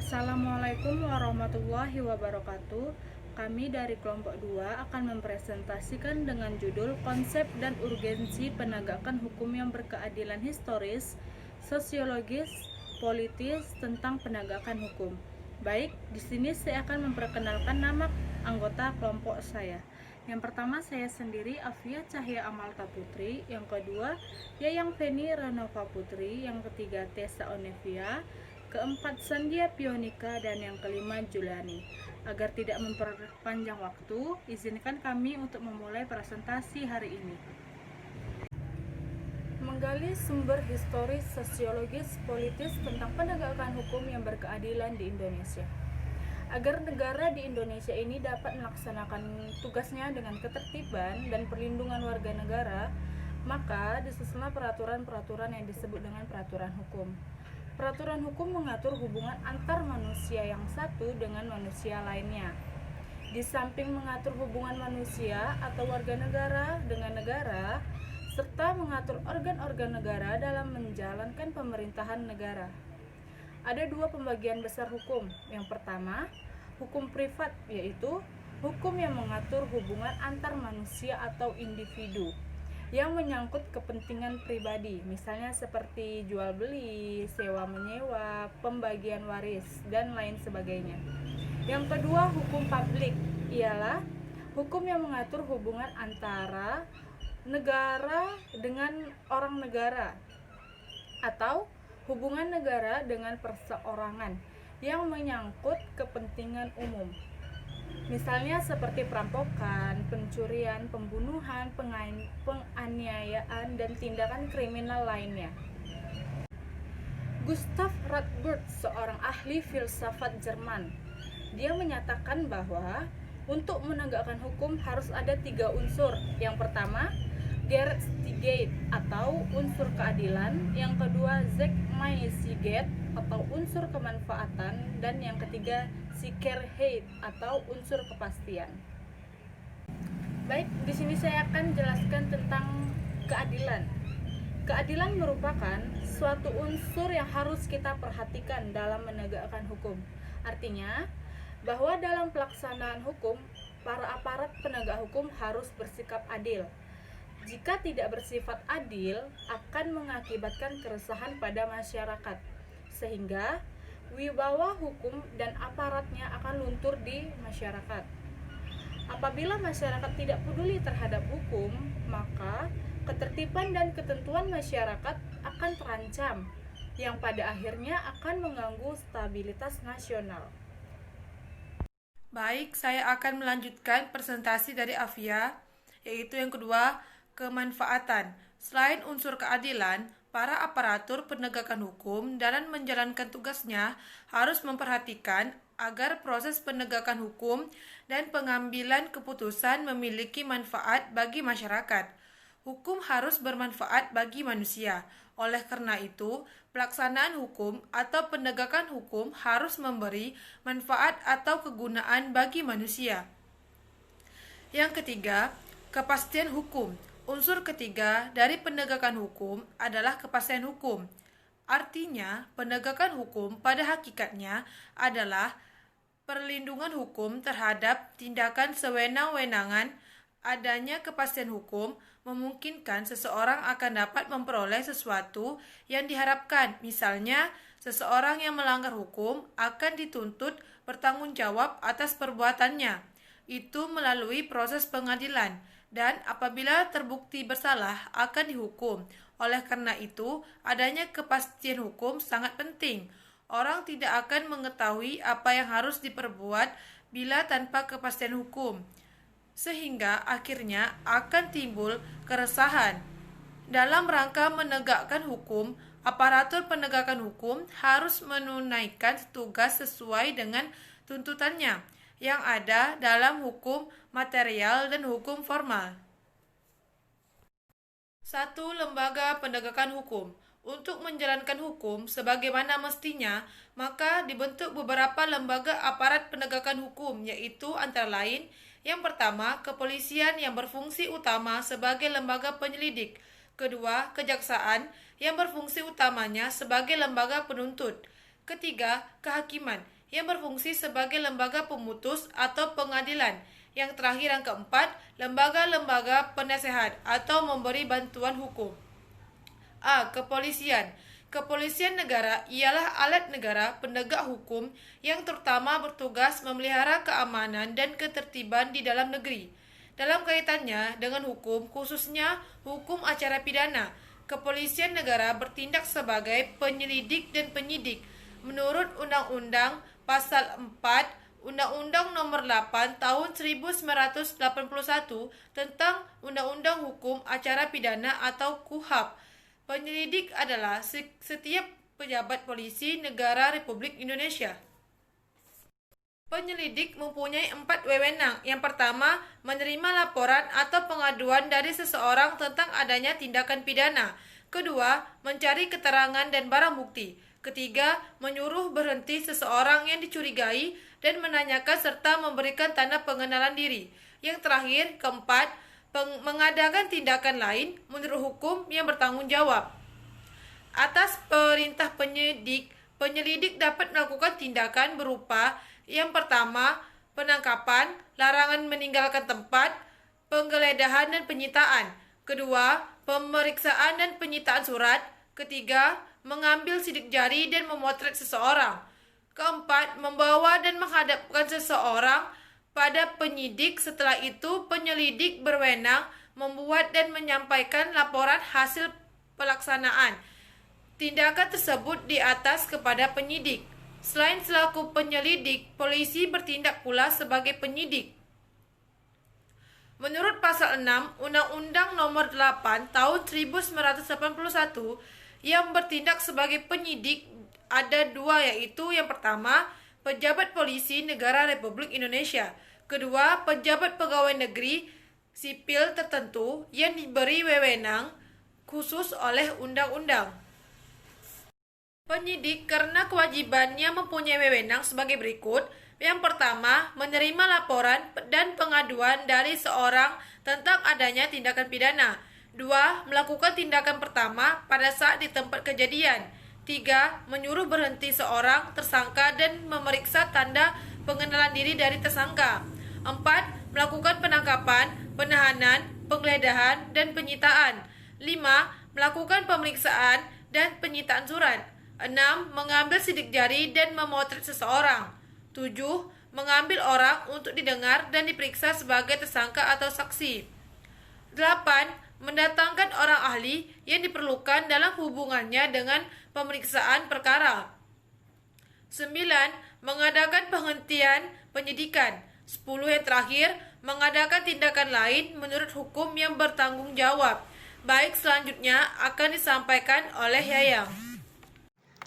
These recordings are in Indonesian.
Assalamualaikum warahmatullahi wabarakatuh. Kami dari kelompok 2 akan mempresentasikan dengan judul Konsep dan Urgensi Penegakan Hukum yang Berkeadilan Historis, Sosiologis, Politis tentang penegakan hukum. Baik, di sini saya akan memperkenalkan nama anggota kelompok saya. Yang pertama saya sendiri, Afia Cahya Amalta Putri. Yang kedua, Yayang Feni Renova Putri. Yang ketiga, Tessa Onevia. Keempat, Sandia Pionika. Dan yang kelima, Juliani. Agar tidak memperpanjang waktu, izinkan kami untuk memulai presentasi hari ini. Menggali sumber historis, sosiologis, politis tentang penegakan hukum yang berkeadilan di Indonesia. Agar negara di Indonesia ini dapat melaksanakan tugasnya dengan ketertiban dan perlindungan warga negara, maka disusunlah peraturan-peraturan yang disebut dengan peraturan hukum. Peraturan hukum mengatur hubungan antar manusia yang satu dengan manusia lainnya. Di samping mengatur hubungan manusia atau warga negara dengan negara, serta mengatur organ-organ negara dalam menjalankan pemerintahan negara. Ada dua pembagian besar hukum. Yang pertama, hukum privat, yaitu hukum yang mengatur hubungan antar manusia atau individu yang menyangkut kepentingan pribadi, misalnya seperti jual beli, sewa menyewa, pembagian waris, dan lain sebagainya. Yang kedua, hukum publik, ialah hukum yang mengatur hubungan antara negara dengan orang negara atau hubungan negara dengan perseorangan yang menyangkut kepentingan umum. Misalnya seperti perampokan, pencurian, pembunuhan, penganiayaan, dan tindakan kriminal lainnya. Gustav Radbert, seorang ahli filsafat Jerman, dia menyatakan bahwa untuk menegakkan hukum harus ada 3 unsur. Yang pertama, Gerechtigkeit atau unsur keadilan, yang kedua Zweckmäßigkeit atau unsur kemanfaatan, dan yang ketiga Sicherheit atau unsur kepastian. Baik, di sini saya akan jelaskan tentang keadilan. Keadilan merupakan suatu unsur yang harus kita perhatikan dalam menegakkan hukum. Artinya, bahwa dalam pelaksanaan hukum, para aparat penegak hukum harus bersikap adil. Jika tidak bersifat adil, akan mengakibatkan keresahan pada masyarakat, sehingga wibawa hukum dan aparatnya akan luntur di masyarakat. Apabila masyarakat tidak peduli terhadap hukum, maka ketertiban dan ketentuan masyarakat akan terancam, yang pada akhirnya akan mengganggu stabilitas nasional. Baik, saya akan melanjutkan presentasi dari Afia, yaitu yang kedua, kemanfaatan. Selain unsur keadilan, para aparatur penegakan hukum dalam menjalankan tugasnya harus memperhatikan agar proses penegakan hukum dan pengambilan keputusan memiliki manfaat bagi masyarakat. Hukum harus bermanfaat bagi manusia. Oleh karena itu, pelaksanaan hukum atau penegakan hukum harus memberi manfaat atau kegunaan bagi manusia. Yang ketiga, kepastian hukum. Unsur ketiga dari penegakan hukum adalah kepastian hukum. Artinya, penegakan hukum pada hakikatnya adalah perlindungan hukum terhadap tindakan sewenang-wenangan. Adanya kepastian hukum memungkinkan seseorang akan dapat memperoleh sesuatu yang diharapkan. Misalnya, seseorang yang melanggar hukum akan dituntut bertanggung jawab atas perbuatannya. Itu melalui proses pengadilan, dan apabila terbukti bersalah akan dihukum. Oleh karena itu, adanya kepastian hukum sangat penting. Orang tidak akan mengetahui apa yang harus diperbuat bila tanpa kepastian hukum, sehingga akhirnya akan timbul keresahan. Dalam rangka menegakkan hukum, aparatur penegakan hukum harus menunaikan tugas sesuai dengan tuntutannya yang ada dalam hukum material dan hukum formal. 1. Lembaga penegakan hukum. Untuk menjalankan hukum sebagaimana mestinya, maka dibentuk beberapa lembaga aparat penegakan hukum, yaitu antara lain, yang pertama, kepolisian yang berfungsi utama sebagai lembaga penyelidik. Kedua, kejaksaan yang berfungsi utamanya sebagai lembaga penuntut. Ketiga, kehakiman yang berfungsi sebagai lembaga pemutus atau pengadilan. Yang terakhir, yang keempat, lembaga-lembaga penasehat atau memberi bantuan hukum. A. Kepolisian. Kepolisian negara ialah alat negara penegak hukum yang terutama bertugas memelihara keamanan dan ketertiban di dalam negeri. Dalam kaitannya dengan hukum, khususnya hukum acara pidana, kepolisian negara bertindak sebagai penyelidik dan penyidik. Menurut Undang-Undang Pasal 4 Undang-Undang Nomor 8 Tahun 1981 tentang Undang-Undang Hukum Acara Pidana atau KUHAP. Penyelidik adalah setiap pejabat polisi negara Republik Indonesia. Penyelidik mempunyai 4 wewenang. Yang pertama, menerima laporan atau pengaduan dari seseorang tentang adanya tindakan pidana. Kedua, mencari keterangan dan barang bukti. Ketiga, menyuruh berhenti seseorang yang dicurigai dan menanyakan serta memberikan tanda pengenalan diri. Yang terakhir, keempat, mengadakan tindakan lain menurut hukum yang bertanggung jawab. Atas perintah penyelidik dapat melakukan tindakan berupa yang pertama, penangkapan, larangan meninggalkan tempat, penggeledahan dan penyitaan. Kedua, pemeriksaan dan penyitaan surat. Ketiga, mengambil sidik jari dan memotret seseorang. Keempat, membawa dan menghadapkan seseorang pada penyidik. Setelah itu, penyelidik berwenang membuat dan menyampaikan laporan hasil pelaksanaan tindakan tersebut di atas kepada penyidik. Selain selaku penyelidik, polisi bertindak pula sebagai penyidik. Menurut Pasal 6 Undang-Undang Nomor 8 Tahun 1981 yang bertindak sebagai penyidik ada dua, yaitu yang pertama, pejabat polisi negara Republik Indonesia. Kedua, pejabat pegawai negeri sipil tertentu yang diberi wewenang khusus oleh undang-undang. Penyidik karena kewajibannya mempunyai wewenang sebagai berikut. Yang pertama, menerima laporan dan pengaduan dari seorang tentang adanya tindakan pidana. Dua, melakukan tindakan pertama pada saat di tempat kejadian. Tiga, menyuruh berhenti seorang tersangka dan memeriksa tanda pengenalan diri dari tersangka. Empat, melakukan penangkapan, penahanan, penggeledahan, dan penyitaan. Lima, melakukan pemeriksaan dan penyitaan surat. 6. Mengambil sidik jari dan memotret seseorang. 7. Mengambil orang untuk didengar dan diperiksa sebagai tersangka atau saksi. 8. Mendatangkan orang ahli yang diperlukan dalam hubungannya dengan pemeriksaan perkara. 9. Mengadakan penghentian penyidikan. 10. Yang terakhir, mengadakan tindakan lain menurut hukum yang bertanggung jawab. Baik, selanjutnya akan disampaikan oleh Yayang.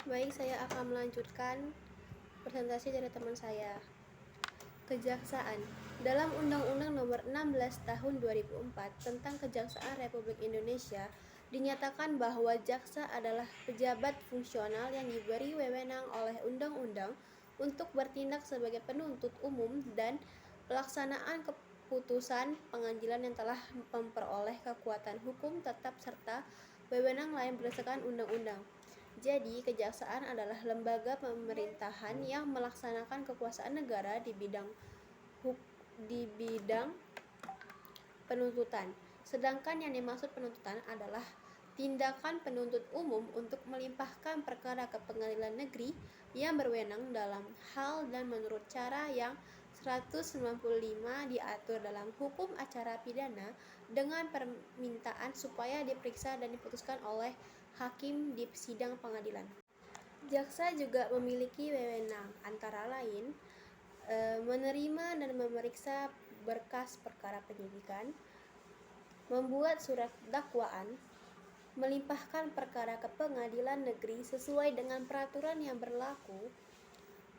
Baik, saya akan melanjutkan presentasi dari teman saya. Kejaksaan. Dalam Undang-Undang Nomor 16 Tahun 2004 tentang Kejaksaan Republik Indonesia, dinyatakan bahwa jaksa adalah pejabat fungsional yang diberi wewenang oleh undang-undang untuk bertindak sebagai penuntut umum dan pelaksanaan keputusan pengadilan yang telah memperoleh kekuatan hukum tetap serta wewenang lain berdasarkan undang-undang. Jadi, kejaksaan adalah lembaga pemerintahan yang melaksanakan kekuasaan negara di bidang penuntutan. Sedangkan yang dimaksud penuntutan adalah tindakan penuntut umum untuk melimpahkan perkara ke pengadilan negeri yang berwenang dalam hal dan menurut cara yang 195 diatur dalam hukum acara pidana dengan permintaan supaya diperiksa dan diputuskan oleh hakim di sidang pengadilan. Jaksa juga memiliki wewenang antara lain menerima dan memeriksa berkas perkara penyidikan, membuat surat dakwaan, melimpahkan perkara ke pengadilan negeri sesuai dengan peraturan yang berlaku,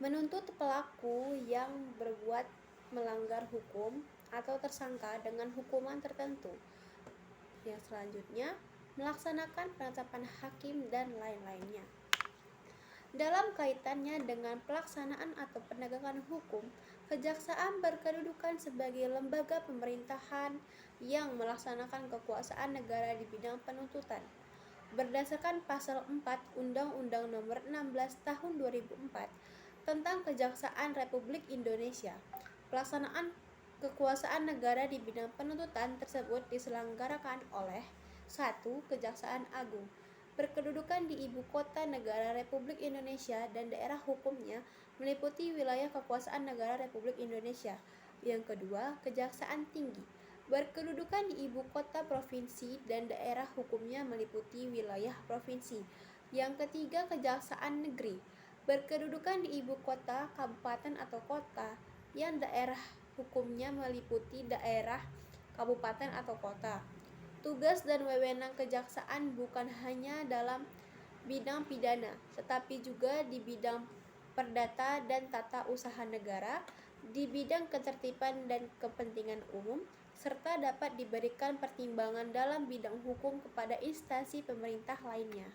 menuntut pelaku yang berbuat melanggar hukum atau tersangka dengan hukuman tertentu. Yang selanjutnya, melaksanakan penetapan hakim dan lain-lainnya. Dalam kaitannya dengan pelaksanaan atau penegakan hukum, kejaksaan berkedudukan sebagai lembaga pemerintahan yang melaksanakan kekuasaan negara di bidang penuntutan. Berdasarkan Pasal 4 Undang-Undang Nomor 16 Tahun 2004 tentang Kejaksaan Republik Indonesia. Pelaksanaan kekuasaan negara di bidang penuntutan tersebut diselenggarakan oleh 1. Kejaksaan Agung, berkedudukan di Ibu Kota Negara Republik Indonesia dan daerah hukumnya meliputi wilayah kekuasaan negara Republik Indonesia. Yang kedua, Kejaksaan Tinggi, berkedudukan di Ibu Kota Provinsi dan daerah hukumnya meliputi wilayah provinsi. Yang ketiga, Kejaksaan Negeri, berkedudukan di Ibu Kota, Kabupaten atau Kota yang daerah hukumnya meliputi daerah, kabupaten atau kota. Tugas dan wewenang kejaksaan bukan hanya dalam bidang pidana, tetapi juga di bidang perdata dan tata usaha negara, di bidang ketertiban dan kepentingan umum, serta dapat diberikan pertimbangan dalam bidang hukum kepada instansi pemerintah lainnya.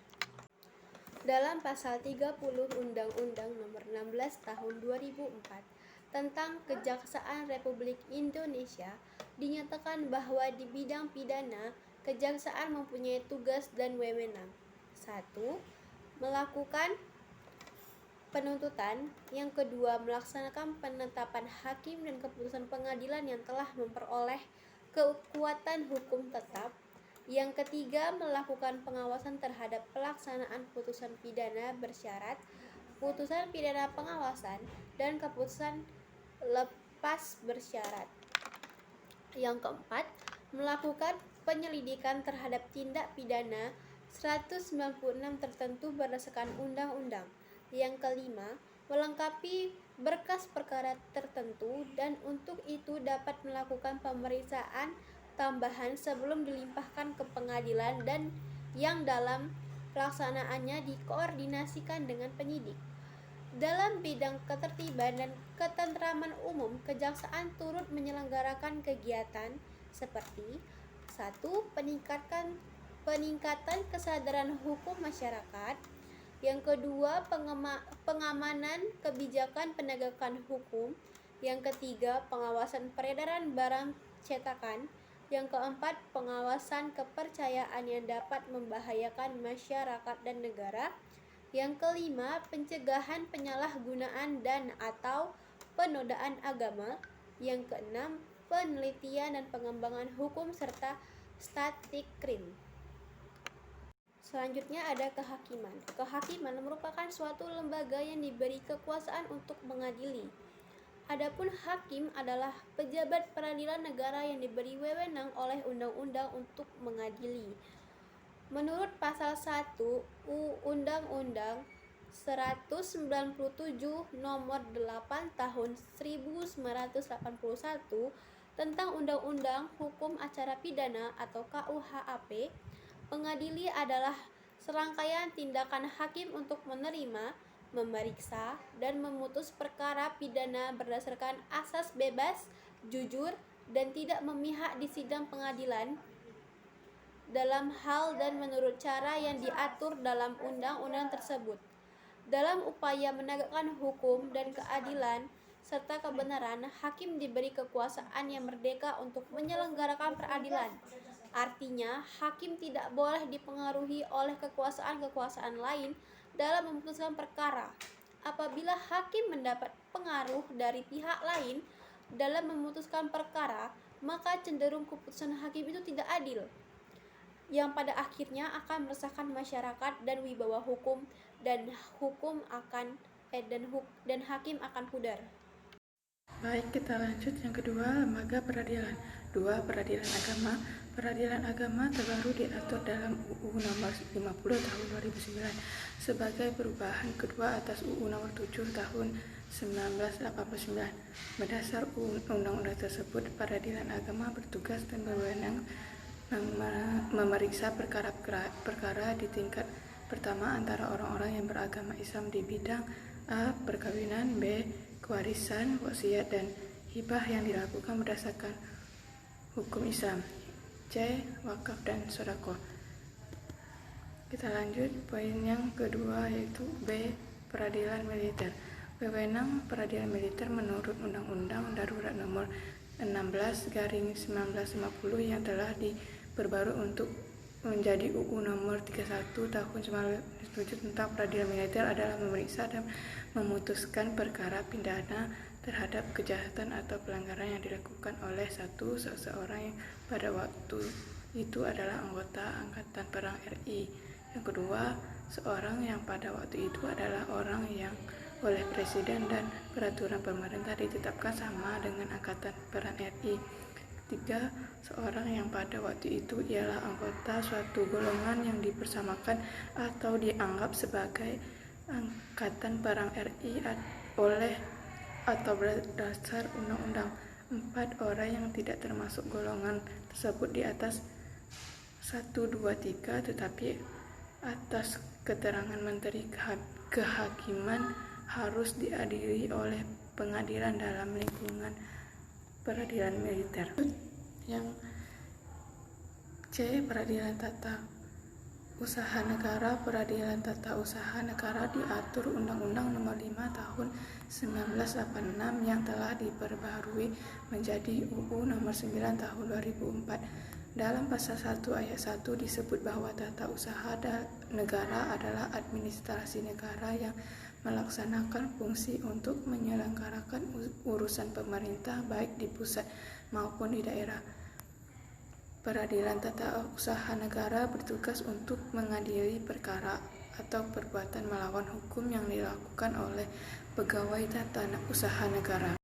Dalam pasal 30 Undang-Undang Nomor 16 Tahun 2004 tentang Kejaksaan Republik Indonesia dinyatakan bahwa di bidang pidana, kejaksaan mempunyai tugas dan wewenang. 1. Melakukan penuntutan. Yang kedua, melaksanakan penetapan hakim dan keputusan pengadilan yang telah memperoleh kekuatan hukum tetap. Yang ketiga, melakukan pengawasan terhadap pelaksanaan putusan pidana bersyarat, putusan pidana pengawasan, dan keputusan lepas bersyarat. Yang keempat, melakukan penyelidikan terhadap tindak pidana 196 tertentu berdasarkan undang-undang. Yang kelima, melengkapi berkas perkara tertentu dan untuk itu dapat melakukan pemeriksaan tambahan sebelum dilimpahkan ke pengadilan dan yang dalam pelaksanaannya dikoordinasikan dengan penyidik. Dalam bidang ketertiban dan ketentraman umum, kejaksaan turut menyelenggarakan kegiatan seperti 1. Peningkatan kesadaran hukum masyarakat. Yang kedua, pengamanan kebijakan penegakan hukum. Yang ketiga, pengawasan peredaran barang cetakan. Yang keempat, pengawasan kepercayaan yang dapat membahayakan masyarakat dan negara. Yang kelima, pencegahan penyalahgunaan dan atau penodaan agama. Yang keenam, penelitian dan pengembangan hukum serta statistik krim. Selanjutnya ada kehakiman. Kehakiman merupakan suatu lembaga yang diberi kekuasaan untuk mengadili. Adapun hakim adalah pejabat peradilan negara yang diberi wewenang oleh undang-undang untuk mengadili. Menurut pasal 1 Undang-Undang 197 Nomor 8 Tahun 1981 tentang Undang-Undang Hukum Acara Pidana atau KUHAP, pengadili adalah serangkaian tindakan hakim untuk menerima, memeriksa, dan memutus perkara pidana berdasarkan asas bebas, jujur, dan tidak memihak di sidang pengadilan dalam hal dan menurut cara yang diatur dalam undang-undang tersebut. Dalam upaya menegakkan hukum dan keadilan serta kebenaran, hakim diberi kekuasaan yang merdeka untuk menyelenggarakan peradilan. Artinya, hakim tidak boleh dipengaruhi oleh kekuasaan-kekuasaan lain dalam memutuskan perkara. Apabila hakim mendapat pengaruh dari pihak lain dalam memutuskan perkara, maka cenderung keputusan hakim itu tidak adil, yang pada akhirnya akan meresahkan masyarakat dan wibawa hukum, dan hakim akan pudar. Baik, kita lanjut yang kedua, lembaga peradilan. 2. Peradilan agama. Peradilan agama terbaru diatur dalam UU Nomor 50 Tahun 2009 sebagai perubahan kedua atas UU Nomor 7 Tahun 1989. Berdasar undang-undang tersebut, peradilan agama bertugas dan berwenang memeriksa perkara di tingkat pertama antara orang-orang yang beragama Islam di bidang A. Perkawinan, B. Kewarisan, wasiat, dan hibah yang dilakukan berdasarkan hukum Islam, C. Wakaf dan sedekah. Kita lanjut poin yang kedua, yaitu B. Peradilan militer. Wewenang peradilan militer menurut Undang-Undang Darurat Nomor 16/1950 yang telah diperbarui menjadi UU Nomor 31 Tahun 1997 tentang peradilan militer adalah memeriksa dan memutuskan perkara pidana terhadap kejahatan atau pelanggaran yang dilakukan oleh seseorang yang pada waktu itu adalah anggota Angkatan Perang RI. Yang kedua, seorang yang pada waktu itu adalah orang yang oleh Presiden dan peraturan pemerintah ditetapkan sama dengan Angkatan Perang RI. Ketiga, seorang yang pada waktu itu ialah anggota suatu golongan yang dipersamakan atau dianggap sebagai Angkatan Perang RI oleh atau berdasar Undang-Undang. 4. Orang yang tidak termasuk golongan tersebut di atas 1, 2, 3 tetapi atas keterangan Menteri Kehakiman harus diadili oleh pengadilan dalam lingkungan peradilan militer. Yang C. Peradilan Tata Usaha Negara. Peradilan tata usaha negara diatur Undang-Undang Nomor 5 Tahun 1986 yang telah diperbaharui menjadi UU Nomor 9 Tahun 2004. Dalam pasal 1 ayat 1 disebut bahwa tata usaha negara adalah administrasi negara yang melaksanakan fungsi untuk menyelenggarakan urusan pemerintah baik di pusat maupun di daerah. Peradilan tata usaha negara bertugas untuk mengadili perkara atau perbuatan melawan hukum yang dilakukan oleh pegawai tata usaha negara.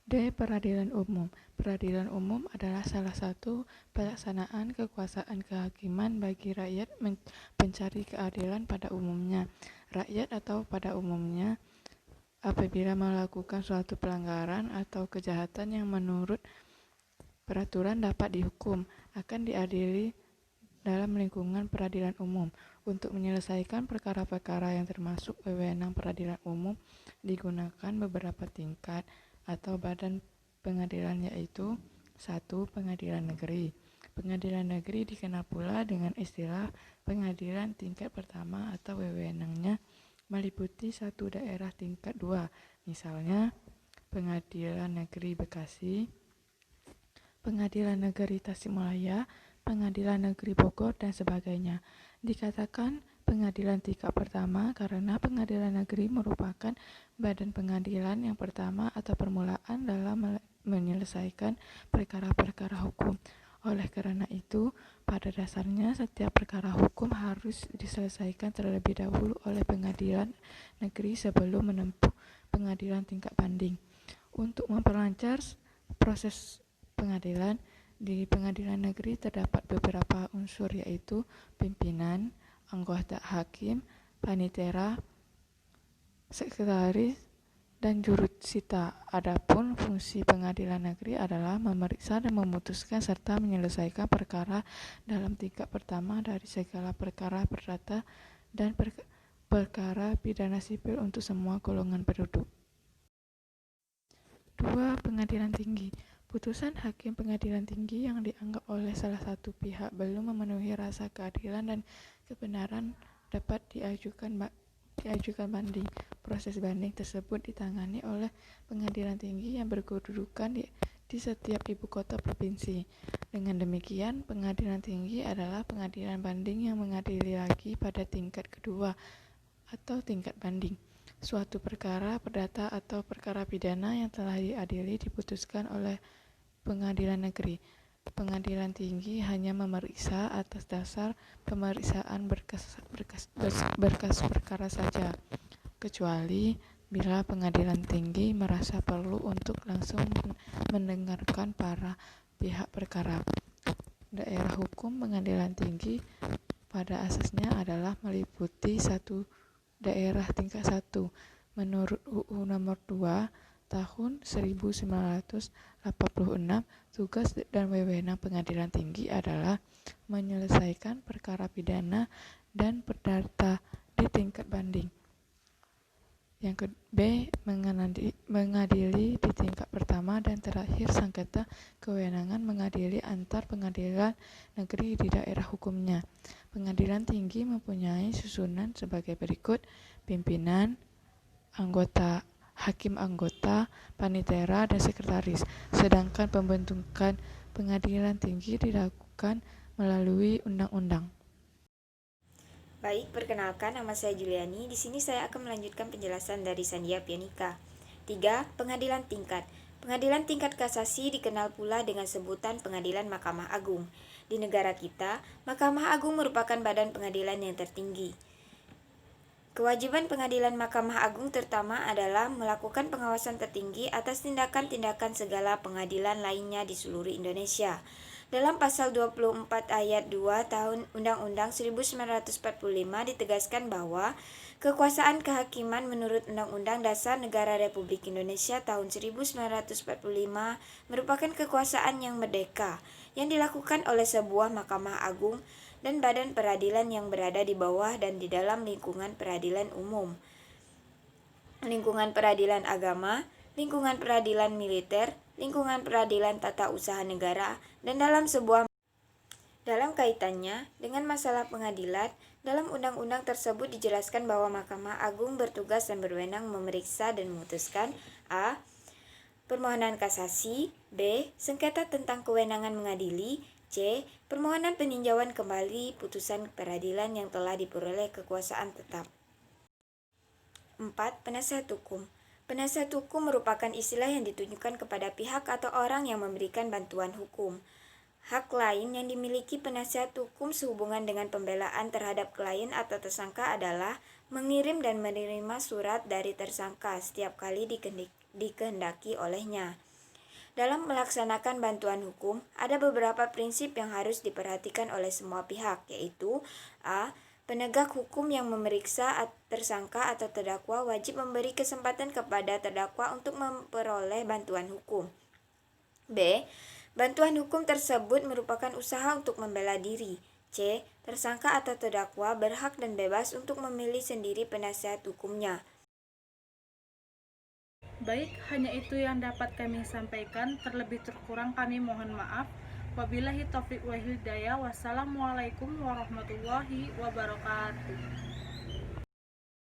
D. Peradilan umum. Peradilan umum adalah salah satu pelaksanaan kekuasaan kehakiman bagi rakyat mencari keadilan pada umumnya. Rakyat atau pada umumnya apabila melakukan suatu pelanggaran atau kejahatan yang menurut peraturan dapat dihukum, akan diadili dalam lingkungan peradilan umum. Untuk menyelesaikan perkara-perkara yang termasuk wewenang peradilan umum digunakan beberapa tingkat atau badan pengadilan, yaitu 1. Pengadilan negeri. Pengadilan negeri dikenal pula dengan istilah pengadilan tingkat pertama atau wewenangnya meliputi satu daerah tingkat 2, misalnya Pengadilan Negeri Bekasi, Pengadilan Negeri Tasikmalaya, Pengadilan Negeri Bogor, dan sebagainya. Dikatakan pengadilan tingkat pertama karena pengadilan negeri merupakan badan pengadilan yang pertama atau permulaan dalam menyelesaikan perkara-perkara hukum. Oleh karena itu, pada dasarnya setiap perkara hukum harus diselesaikan terlebih dahulu oleh pengadilan negeri sebelum menempuh pengadilan tingkat banding. Untuk memperlancar proses pengadilan, di pengadilan negeri terdapat beberapa unsur, yaitu pimpinan, anggota hakim, panitera, sekretaris, dan jurusita. Adapun fungsi pengadilan negeri adalah memeriksa dan memutuskan serta menyelesaikan perkara dalam tingkat pertama dari segala perkara perdata dan perkara pidana sipil untuk semua golongan penduduk. 2. Pengadilan tinggi. Putusan hakim pengadilan tinggi yang dianggap oleh salah satu pihak belum memenuhi rasa keadilan dan kebenaran dapat diajukan banding. Proses banding tersebut ditangani oleh pengadilan tinggi yang berkedudukan di setiap ibu kota provinsi. Dengan demikian, pengadilan tinggi adalah pengadilan banding yang mengadili lagi pada tingkat kedua atau tingkat banding suatu perkara perdata atau perkara pidana yang telah diadili diputuskan oleh pengadilan negeri. Pengadilan tinggi hanya memeriksa atas dasar pemeriksaan berkas perkara saja, kecuali bila pengadilan tinggi merasa perlu untuk langsung mendengarkan para pihak perkara. Daerah hukum pengadilan tinggi pada asasnya adalah meliputi satu daerah tingkat 1. Menurut UU Nomor 2 Tahun 1986, tugas dan wewenang pengadilan tinggi adalah menyelesaikan perkara pidana dan perdata di tingkat banding. Yang B. Mengadili di tingkat pertama dan terakhir sengketa kewenangan mengadili antar pengadilan negeri di daerah hukumnya. Pengadilan tinggi mempunyai susunan sebagai berikut: pimpinan, hakim anggota, panitera, dan sekretaris. Sedangkan pembentukan pengadilan tinggi dilakukan melalui undang-undang. Baik, perkenalkan nama saya Juliani. Di sini saya akan melanjutkan penjelasan dari Sandia Pianika. 3. Pengadilan tingkat. Pengadilan tingkat kasasi dikenal pula dengan sebutan Pengadilan Mahkamah Agung. Di negara kita, Mahkamah Agung merupakan badan pengadilan yang tertinggi. Kewajiban Pengadilan Mahkamah Agung terutama adalah melakukan pengawasan tertinggi atas tindakan-tindakan segala pengadilan lainnya di seluruh Indonesia. Dalam pasal 24 ayat 2 tahun Undang-Undang 1945 ditegaskan bahwa kekuasaan kehakiman menurut Undang-Undang Dasar Negara Republik Indonesia tahun 1945 merupakan kekuasaan yang merdeka yang dilakukan oleh sebuah Mahkamah Agung dan badan peradilan yang berada di bawah dan di dalam lingkungan peradilan umum, lingkungan peradilan agama, lingkungan peradilan militer, lingkungan peradilan tata usaha negara, dan dalam kaitannya dengan masalah pengadilan, dalam undang-undang tersebut dijelaskan bahwa Mahkamah Agung bertugas dan berwenang memeriksa dan memutuskan a. permohonan kasasi, b. sengketa tentang kewenangan mengadili, c. permohonan peninjauan kembali putusan peradilan yang telah diperoleh kekuasaan tetap. 4. Penasihat hukum. Penasihat hukum merupakan istilah yang ditujukan kepada pihak atau orang yang memberikan bantuan hukum. Hak lain yang dimiliki penasihat hukum sehubungan dengan pembelaan terhadap klien atau tersangka adalah mengirim dan menerima surat dari tersangka setiap kali dikehendaki olehnya. Dalam melaksanakan bantuan hukum, ada beberapa prinsip yang harus diperhatikan oleh semua pihak, yaitu a. penegak hukum yang memeriksa tersangka atau terdakwa wajib memberi kesempatan kepada terdakwa untuk memperoleh bantuan hukum. b. bantuan hukum tersebut merupakan usaha untuk membela diri. c. tersangka atau terdakwa berhak dan bebas untuk memilih sendiri penasihat hukumnya. Baik, hanya itu yang dapat kami sampaikan. Terlebih terkurang kami mohon maaf. Wabillahi taufiq wal hidayah. Wassalamualaikum warahmatullahi wabarakatuh.